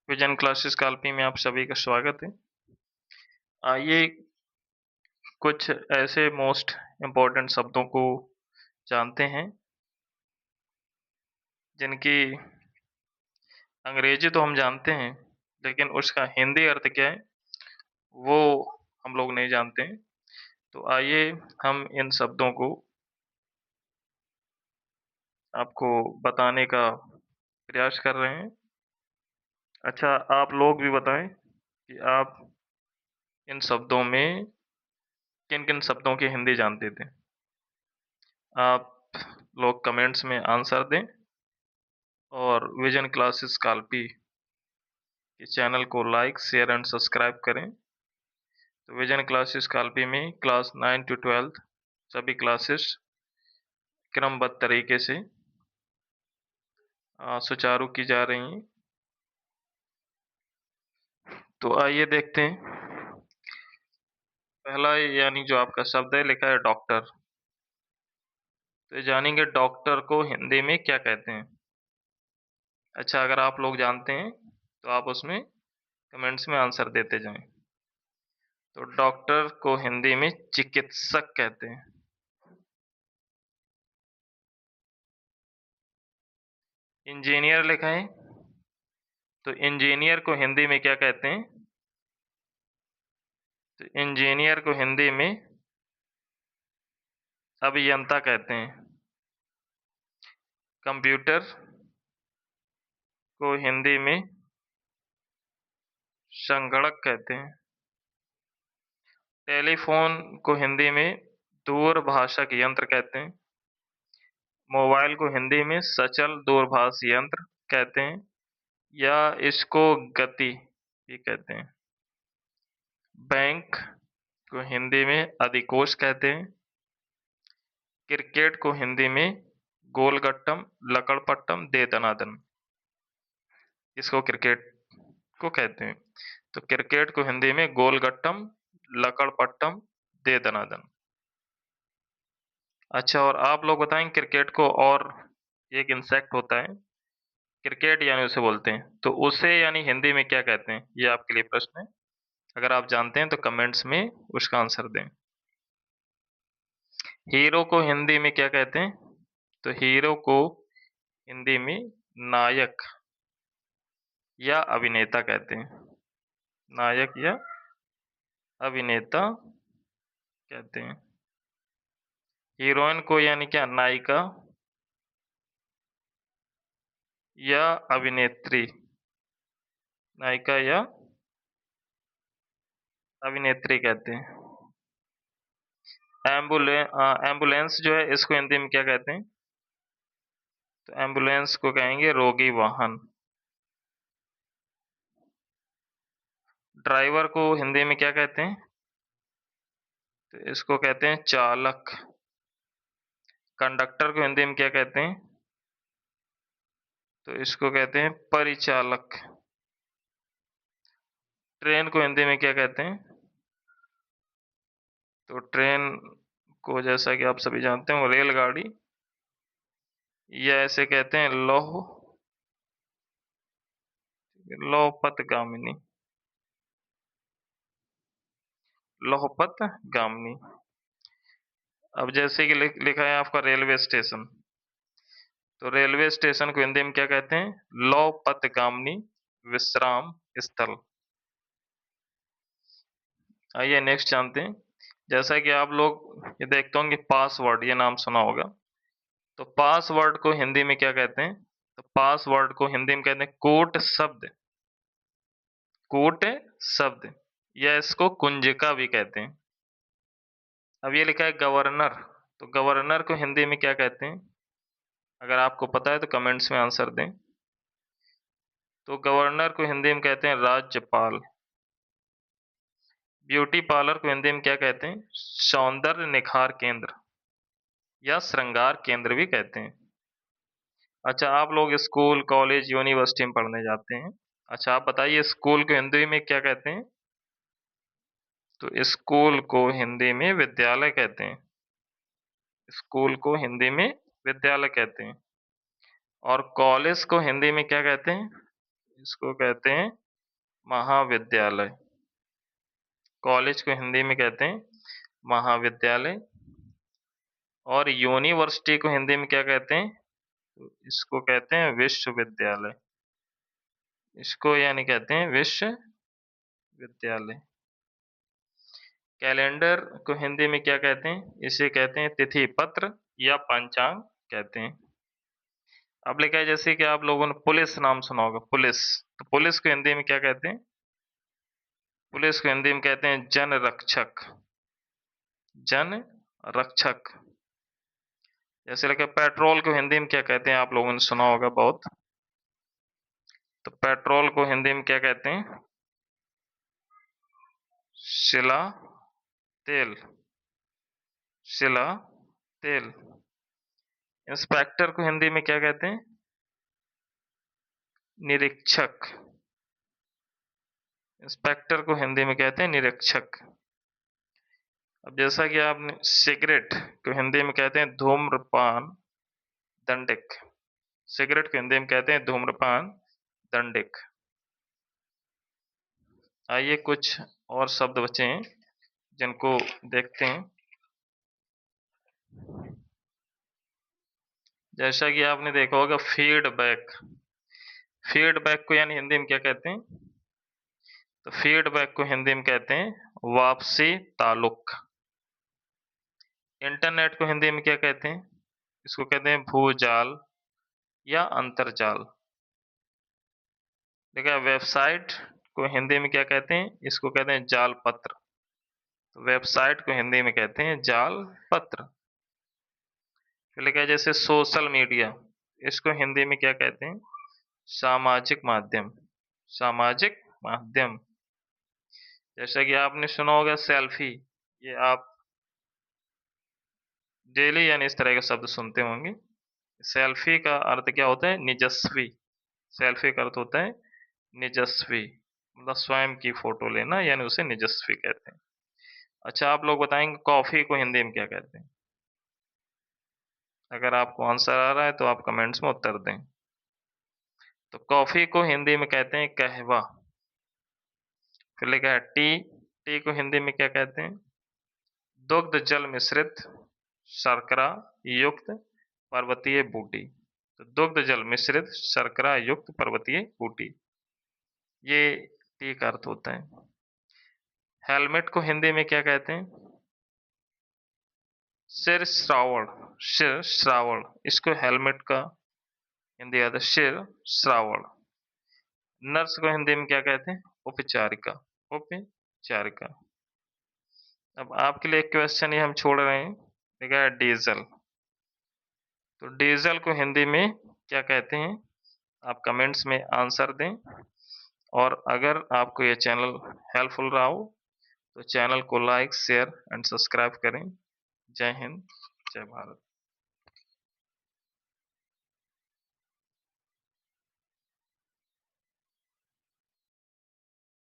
Vision classes Kalpi में आप सभी का स्वागत है। आइए कुछ ऐसे मोस्ट इम्पोर्टेंट शब्दों को जानते हैं जिनकी अंग्रेजी तो हम जानते हैं, लेकिन उसका हिंदी अर्थ क्या है वो हम लोग नहीं जानते हैं। तो आइए हम इन शब्दों को आपको बताने का प्रयास कर रहे हैं। अच्छा, आप लोग भी बताएं कि आप इन शब्दों में किन-किन शब्दों की हिंदी जानते थे। आप लोग कमेंट्स में आंसर दें और विजन क्लासेस काल्पी के चैनल को लाइक, शेयर एंड सब्सक्राइब करें। तो विजन क्लासेस काल्पी में क्लास 9 टू 12 सभी क्लासेस क्रमबद्ध तरीके से सुचारू की जा रही हैं। तो आइए देखते हैं। पहला यानी जो आपका शब्द है लिखा है डॉक्टर। तो ये जानेंगे डॉक्टर को हिंदी में क्या कहते हैं। अच्छा, अगर आप लोग जानते हैं तो आप उसमें कमेंट्स में आंसर देते जाएं। तो डॉक्टर को हिंदी में चिकित्सक कहते हैं। इंजीनियर लिखा है, तो इंजीनियर को हिंदी में क्या कहते हैं? तो इंजीनियर को हिंदी में अभियंता कहते हैं। कंप्यूटर को हिंदी में संगणक कहते हैं। टेलीफ़ोन को हिंदी में दूरभाषक यंत्र कहते हैं। मोबाइल को हिंदी में सचल दूरभाष यंत्र कहते हैं या इसको गति भी कहते हैं। बैंक को हिंदी में अधिकोष कहते हैं। क्रिकेट को हिंदी में गोलगट्टम, लकड़पट्टम, दे दनादन, इसको क्रिकेट को कहते हैं। तो क्रिकेट को हिंदी में गोलगट्टम, लकड़पट्टम, दे दनादन। अच्छा, और आप लोग बताएं क्रिकेट को और एक इंसेक्ट होता है, क्रिकेट यानी उसे बोलते हैं, तो उसे यानी हिंदी में क्या कहते हैं? ये आपके लिए प्रश्न है। अगर आप जानते हैं तो कमेंट्स में उसका आंसर दें। हीरो को हिंदी में क्या कहते हैं? तो हीरो को हिंदी में नायक या अभिनेता कहते हैं। नायक या अभिनेता कहते हैं। हीरोइन को यानी क्या? नायिका या अभिनेत्री। नायिका या अभिनेत्री कहते हैं। एम्बुलेंस जो है इसको हिंदी में क्या कहते हैं? तो एम्बुलेंस को कहेंगे रोगी वाहन। ड्राइवर को हिंदी में क्या कहते हैं? तो इसको कहते हैं चालक। कंडक्टर को हिंदी में क्या कहते हैं? तो इसको कहते हैं परिचालक। ट्रेन को हिंदी में क्या कहते हैं? तो ट्रेन को जैसा कि आप सभी जानते हैं वो रेलगाड़ी या ऐसे कहते हैं लौहपतगामिनी। लौहपतगामिनी। अब जैसे कि लिखा है आपका रेलवे स्टेशन, तो रेलवे स्टेशन को हिंदी में क्या कहते हैं? लौहपतगामिनी विश्राम स्थल। आइए नेक्स्ट जानते हैं। जैसा कि आप लोग ये देखते होंगे पासवर्ड, ये नाम सुना होगा। तो पासवर्ड को हिंदी में क्या कहते हैं? तो पासवर्ड को हिंदी में कहते हैं कूट शब्द। कूट शब्द या इसको कुंजिका भी कहते हैं। अब ये लिखा है गवर्नर, तो गवर्नर को हिंदी में क्या कहते हैं? अगर आपको पता है तो कमेंट्स में आंसर दें। तो गवर्नर को हिंदी में कहते हैं राज्यपाल। ब्यूटी पार्लर को हिंदी में क्या कहते हैं? सौंदर्य निखार केंद्र या श्रृंगार केंद्र भी कहते हैं। अच्छा, आप लोग स्कूल, कॉलेज, यूनिवर्सिटी में पढ़ने जाते हैं। अच्छा, आप बताइए स्कूल को हिंदी में क्या कहते हैं? तो स्कूल को हिंदी में विद्यालय कहते हैं। स्कूल को हिंदी में विद्यालय कहते हैं। और कॉलेज को हिंदी में क्या कहते हैं? इसको कहते हैं महाविद्यालय। कॉलेज को हिंदी में कहते हैं महाविद्यालय। और यूनिवर्सिटी को हिंदी में क्या कहते हैं? तो इसको कहते हैं विश्वविद्यालय। इसको यानी कहते हैं विश्वविद्यालय। कैलेंडर को हिंदी में क्या कहते हैं? इसे कहते हैं तिथि पत्र या पंचांग कहते हैं। अब लिखा है जैसे कि आप लोगों ने पुलिस नाम सुना होगा, पुलिस। तो पुलिस को हिंदी में क्या कहते हैं? पुलिस को हिंदी में कहते हैं जन रक्षक। जन रक्षक। जैसे लिखा है पेट्रोल को हिंदी में क्या कहते हैं? आप लोगों ने सुना होगा बहुत। तो पेट्रोल को हिंदी में क्या कहते हैं? शिला तेल। शिला तेल। इंस्पेक्टर को हिंदी में क्या कहते हैं? निरीक्षक। इंस्पेक्टर को हिंदी में कहते हैं निरीक्षक। अब जैसा कि आपने सिगरेट को हिंदी में कहते हैं धूम्रपान दंडिक। सिगरेट को हिंदी में कहते हैं धूम्रपान दंडिक। आइए कुछ और शब्द बचे हैं जिनको देखते हैं। जैसा कि आपने देखा होगा फीडबैक। फीडबैक को यानी हिंदी में क्या कहते हैं? तो फीडबैक को हिंदी में कहते हैं वापसी ताल्लुक। इंटरनेट को हिंदी में क्या कहते हैं? इसको कहते हैं भूजाल या अंतरजाल। देखिए वेबसाइट को हिंदी में क्या कहते हैं? इसको कहते हैं जाल पत्र। तो वेबसाइट को हिंदी में कहते हैं जाल पत्र। फिर लिखा है जैसे सोशल मीडिया, इसको हिंदी में क्या कहते हैं? सामाजिक माध्यम। सामाजिक माध्यम। जैसा कि आपने सुना होगा सेल्फी, ये आप डेली यानी इस तरह के शब्द सुनते होंगे। सेल्फी का अर्थ क्या होता है? निजस्वी। सेल्फी का अर्थ होता है निजस्वी, मतलब स्वयं की फोटो लेना, यानी उसे निजस्वी कहते हैं। अच्छा आप लोग बताएंगे कॉफी को हिंदी में क्या कहते हैं? अगर आपको आंसर आ रहा है तो आप कमेंट्स में उत्तर दें। तो कॉफी को हिंदी में कहते हैं कहवा। फिर लिखा है टी। टी को हिंदी में क्या कहते हैं? दुग्ध जल मिश्रित शर्करा युक्त पर्वतीय बूटी। तो दुग्ध जल मिश्रित शर्करा युक्त पर्वतीय बूटी, ये टी का अर्थ होता है। हेलमेट को हिंदी में क्या कहते हैं? सिर श्रावण। सिर श्रावण, इसको हेलमेट का हिंदी आता है सिर श्रावण। नर्स को हिंदी में क्या कहते हैं? उपचारिका। उपचारिका। अब आपके लिए एक क्वेश्चन ये हम छोड़ रहे हैं, देखा है डीजल। तो डीजल को हिंदी में क्या कहते हैं? आप कमेंट्स में आंसर दें। और अगर आपको ये चैनल हेल्पफुल रहा हो तो चैनल को लाइक शेयर एंड सब्सक्राइब करें। जय हिंद, जय भारत।